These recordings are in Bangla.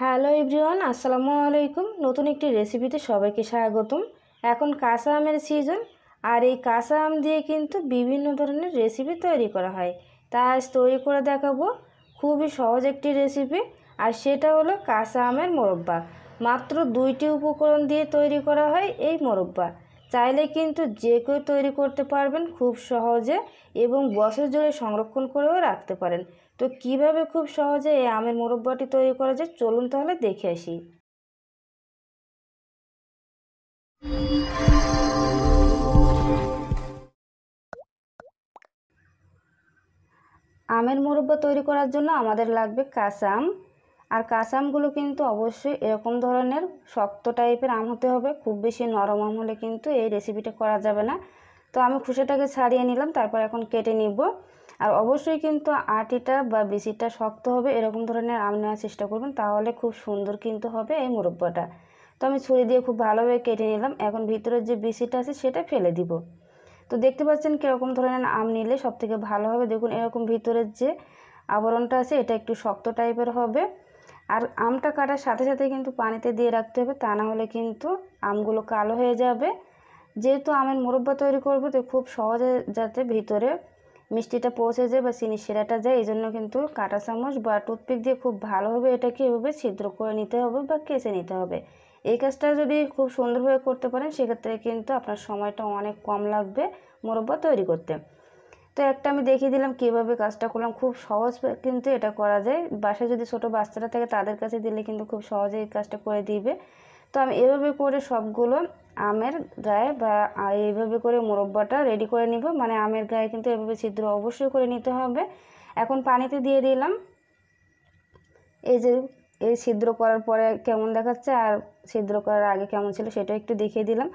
হ্যালো এভরিওয়ান, আসসালামু আলাইকুম। নতুন একটি রেসিপিতে সবাইকে স্বাগতম। এখন কাঁচা আমের সিজন, আর এই কাঁচা আম দিয়ে কিন্তু বিভিন্ন ধরনের রেসিপি তৈরি করা হয়। তা আজ তৈরি করে দেখাবো খুবই সহজ একটি রেসিপি, আর সেটা হলো কাঁচা আমের মোরব্বা। মাত্র 2টি উপকরণ দিয়ে তৈরি করা হয় এই মোরব্বা। চাইলে কিন্তু যে কেউ তৈরি করতে পারবেন খুব সহজে, এবং বছর জুড়ে সংরক্ষণ করেও রাখতে পারেন। তো কিভাবে খুব সহজে এই আমের মোরব্বাটি তৈরি করা যায়, চলুন তাহলে দেখে আসি। আমের মোরব্বা তৈরি করার জন্য আমাদের লাগবে কাঁচা আম। আর কাঁচা আমগুলো কিন্তু অবশ্যই এরকম ধরনের শক্ত টাইপের আম হতে হবে। খুব বেশি নরম আম হলে কিন্তু এই রেসিপিটা করা যাবে না। তো আমি খোসাটাকে ছাড়িয়ে নিলাম, তারপর এখন কেটে নিব। আর অবশ্যই কিন্তু আটিটা বা বিচিটা শক্ত হবে, এরকম ধরনের আম নেওয়ার চেষ্টা করবেন, তাহলে খুব সুন্দর কিন্তু হবে এই মোরব্বাটা। তো আমি ছুরি দিয়ে খুব ভালোভাবে কেটে নিলাম। এখন ভিতরের যে বিচিটা আছে সেটা ফেলে দিব। তো দেখতে পাচ্ছেন কীরকম ধরনের আম নিলে সবথেকে ভালো হবে। দেখুন এরকম ভিতরের যে আবরণটা আছে এটা একটু শক্ত টাইপের হবে। আর আমটা কাটার সাথে সাথে কিন্তু পানিতে দিয়ে রাখতে হবে, তা না হলে কিন্তু আমগুলো কালো হয়ে যাবে। যেহেতু আমের মোরব্বা তৈরি করবো, তো খুব সহজে যাতে ভিতরে মিষ্টিটা পৌঁছে যায় বা চিনি শিরাটা যায়, এই জন্য কিন্তু কাঁটা চামচ বা টুথপিক দিয়ে খুব ভালোভাবে এটাকে এভাবে ছিদ্র করে নিতে হবে বা কেচে নিতে হবে। এই কাজটা যদি খুব সুন্দরভাবে করতে পারেন, সেক্ষেত্রে কিন্তু আপনার সময়টা অনেক কম লাগবে মোরব্বা তৈরি করতে। তো একটা আমি দেখিয়ে দিলাম কীভাবে কাজটা করলাম। খুব সহজ কিন্তু এটা করা যায়। বাসায় যদি ছোটো বাচ্চারা থাকে তাদের কাছে দিলে কিন্তু খুব সহজে এই কাজটা করে দিবে। তো আমি এভাবে করে সবগুলো আমের গায়ে বা এইভাবে করে মোরব্বাটা রেডি করে নিব। মানে আমের গায়ে কিন্তু এভাবে ছিদ্র অবশ্যই করে নিতে হবে। এখন পানিতে দিয়ে দিলাম। এই যে এই ছিদ্র করার পরে কেমন দেখাচ্ছে আর ছিদ্র করার আগে কেমন ছিল সেটা একটু দেখিয়ে দিলাম।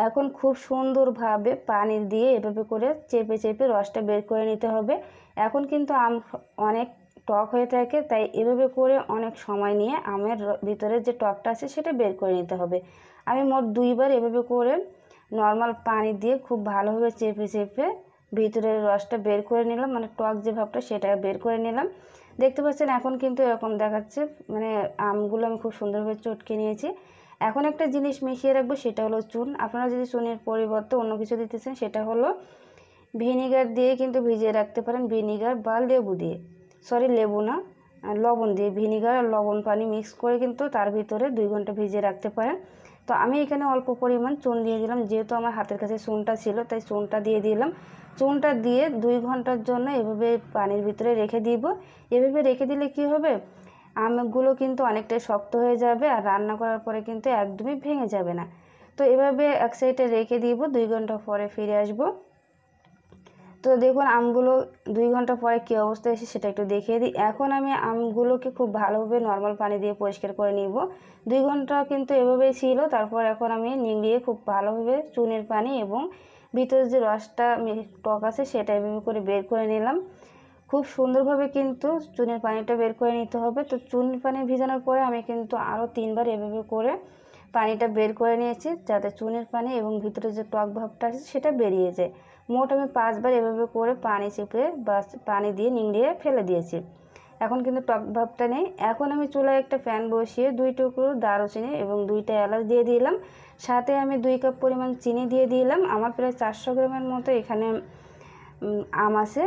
এখন খুব সুন্দরভাবে পানি দিয়ে এভাবে করে চেপে চেপে রসটা বের করে নিতে হবে। এখন কিন্তু আম অনেক টক হয়ে থাকে, তাই এভাবে করে অনেক সময় নিয়ে আমের ভিতরে যে টকটা আছে সেটা বের করে নিতে হবে। আমি মোট 2বার এভাবে করে নর্মাল পানি দিয়ে খুব ভালোভাবে চেপে চেপে ভিতরের রসটা বের করে নিলাম, মানে টক যে ভাবটা সেটা বের করে নিলাম। দেখতে পাচ্ছেন এখন কিন্তু এরকম দেখাচ্ছে, মানে আমগুলো আমি খুব সুন্দরভাবে চটকে নিয়েছি। এখন একটা জিনিস মিশিয়ে রাখবো, সেটা হলো চুন। আপনারা যদি চুনের পরিবর্তে অন্য কিছু দিতেছেন, সেটা হলো ভিনিগার দিয়ে কিন্তু ভিজিয়ে রাখতে পারেন। ভিনিগার বা লেবু দিয়ে, লেবু না, লবণ দিয়ে, ভিনিগার আর লবণ পানি মিক্স করে কিন্তু তার ভিতরে 2 ঘন্টা ভিজিয়ে রাখতে পারেন। তো আমি এখানে অল্প পরিমাণ চুন দিয়ে দিলাম, যেহেতু আমার হাতের কাছে চুনটা ছিল তাই চুনটা দিয়ে দিলাম। চুনটা দিয়ে 2 ঘন্টার জন্য এভাবে পানির ভিতরে রেখে দিব। এভাবে রেখে দিলে কি হবে, আমগুলো কিন্তু অনেকটাই শক্ত হয়ে যাবে, আর রান্না করার পরে কিন্তু একদমই ভেঙে যাবে না। তো এভাবে এক সাইডে রেখে দিব। 2 ঘন্টা পরে ফিরে আসব। তো দেখুন আমগুলো 2 ঘন্টা পরে কী অবস্থা এসে সেটা একটু দেখিয়ে দিই। এখন আমি আমগুলোকে খুব ভালোভাবে নর্মাল পানি দিয়ে পরিষ্কার করে নিব। 2 ঘন্টা কিন্তু এভাবেই ছিল। তারপর এখন আমি নিংড়িয়ে খুব ভালোভাবে চুনের পানি এবং ভিতরে যে রসটা টক আছে সেটা এভাবে করে বের করে নিলাম। খুব সুন্দরভাবে কিন্তু চুনের পানিটা বের করে নিতে হবে। তো চুনের পানি ভিজানোর পরে আমি কিন্তু আরও 3বার এভাবে করে পানিটা বের করে নিয়েছি, যাতে চুনের পানি এবং ভিতরে যে টক ভাবটা আছে সেটা বেরিয়ে যায়। মোট আমি 5বার এভাবে করে পানি চেপে বা পানি দিয়ে নিংড়িয়ে ফেলে দিয়েছি। এখন কিন্তু টক ভাবটা নেই। এখন আমি চুলায় একটা প্যান বসিয়ে 2 টুকরো দারুচিনি এবং 2টা এলাচ দিয়ে দিলাম। সাথে আমি 2 কাপ পরিমাণ চিনি দিয়ে দিলাম। আমার প্রায় 400 গ্রামের মতো এখানে আম আছে।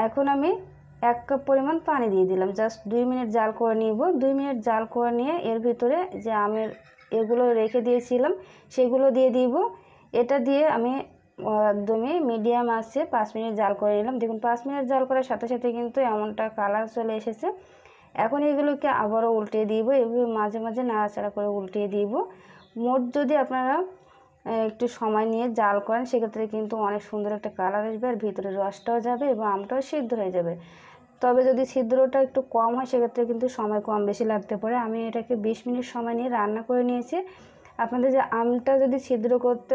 এখন আমি 1 কাপ পরিমাণ পানি দিয়ে দিলাম। জাস্ট 2 মিনিট জাল করে নিব। 2 মিনিট জাল করে নিয়ে এর ভিতরে যে আমের এগুলো রেখে দিয়েছিলাম সেগুলো দিয়ে দিব। এটা দিয়ে আমি একদমই মিডিয়াম আছে 5 মিনিট জাল করে নিলাম। দেখুন 5 মিনিট জাল করার সাথে সাথে কিন্তু এমনটা কালার চলে এসেছে। এখন এগুলোকে আবারও উল্টিয়ে দিব। এভাবে মাঝে মাঝে নাড়াচাড়া করে উল্টিয়ে দিব। মোট যদি আপনারা একটু সময় নিয়ে জাল করেন, সেক্ষেত্রে কিন্তু অনেক সুন্দর একটা কালার আসবে, আর ভিতরে রসটাও যাবে এবং আমটাও সিদ্ধ হয়ে যাবে। তবে যদি ছিদ্রটা একটু কম হয়, সেক্ষেত্রে কিন্তু সময় কম বেশি লাগতে পারে। আমি এটাকে 20 মিনিট সময় নিয়ে রান্না করে নিয়েছি। আপনাদের যে আমটা যদি ছিদ্র করতে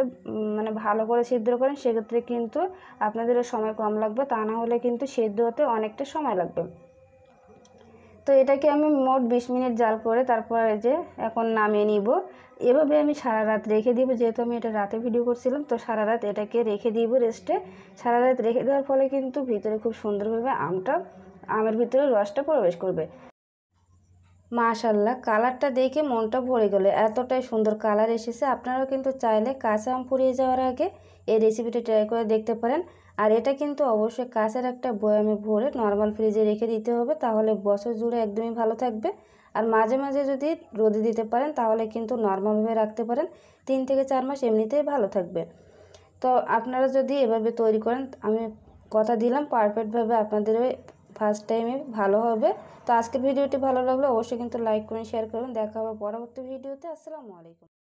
মানে ভালো করে ছিদ্র করেন, সেক্ষেত্রে কিন্তু আপনাদেরও সময় কম লাগবে, তা না হলে কিন্তু সিদ্ধ হতে অনেকটা সময় লাগবে। তো এটাকে আমি মোট 20 মিনিট জাল করে তারপর যে এখন নামিয়ে নিব। এভাবে আমি সারা রাত রেখে দিব, যেহেতু আমি এটা রাতে ভিডিও করছিলাম, তো সারা রাত এটাকে রেখে দিব রেস্টে। সারা রাত রেখে দেওয়ার ফলে কিন্তু ভিতরে খুব সুন্দরভাবে আমের ভিতরে রসটা প্রবেশ করবে। মাশাআল্লাহ, কালারটা দেখে মনটা ভরে গেল, এতটাই সুন্দর কালার এসেছে। আপনারাও কিন্তু চাইলে কাঁচা আম ফুরিয়ে যাওয়ার আগে এই রেসিপিটা ট্রাই করে দেখতে পারেন। আর এটা কিন্তু অবশ্যই কাঁচের একটা বয়ামে ভরে নর্মাল ফ্রিজে রেখে দিতে হবে, তাহলে বছর জুড়ে একদমই ভালো থাকবে। আর মাঝে মাঝে যদি রোদে দিতে পারেন তাহলে কিন্তু নর্মালভাবে রাখতে পারেন, 3 থেকে 4 মাস এমনিতেই ভালো থাকবে। তো আপনারা যদি এভাবে তৈরি করেন, আমি কথা দিলাম পারফেক্টভাবে আপনাদের ফার্স্ট টাইমে ভালো হবে। তো আজকের ভিডিওটি ভালো লাগলে অবশ্যই কিন্তু লাইক করুন, শেয়ার করুন। দেখা হবে পরবর্তী ভিডিওতে। আসসালামু আলাইকুম।